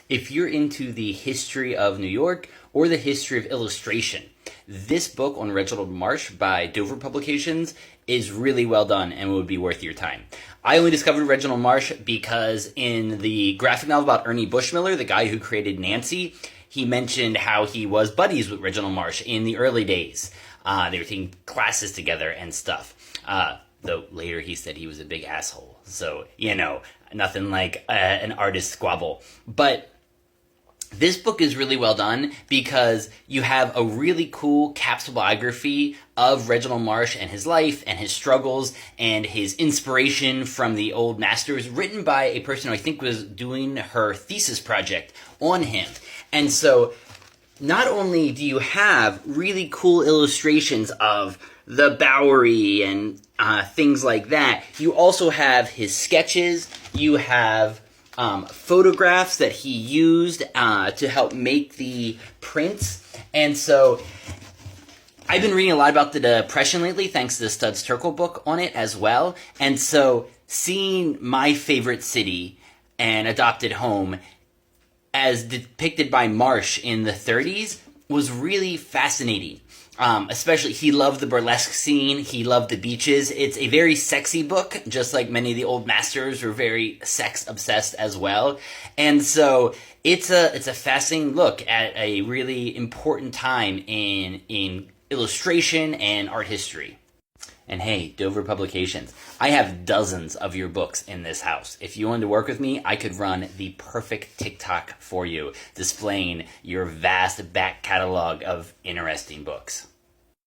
If you're into the history of New York or the history of illustration, this book on Reginald Marsh by Dover Publications is really well done and would be worth your time. I only discovered Reginald Marsh because in the graphic novel about Ernie Bushmiller, the guy who created Nancy, he mentioned how he was buddies with Reginald Marsh in the early days. They were taking classes together and stuff. Though later he said he was a big asshole. So, nothing like an artist squabble. But this book is really well done because you have a really cool capsule biography of Reginald Marsh and his life and his struggles and his inspiration from the old masters, written by a person who I think was doing her thesis project on him. And so not only do you have really cool illustrations of the Bowery and things like that, you also have his sketches, you have photographs that he used to help make the prints. And so I've been reading a lot about the Depression lately, thanks to the Studs Terkel book on it as well. And so seeing my favorite city and adopted home as depicted by Marsh in the 30s was really fascinating. Especially, he loved the burlesque scene, he loved the beaches. It's a very sexy book, just like many of the old masters were very sex-obsessed as well. And so, it's a fascinating look at a really important time in illustration and art history. And hey, Dover Publications, I have dozens of your books in this house. If you wanted to work with me, I could run the perfect TikTok for you, displaying your vast back catalog of interesting books.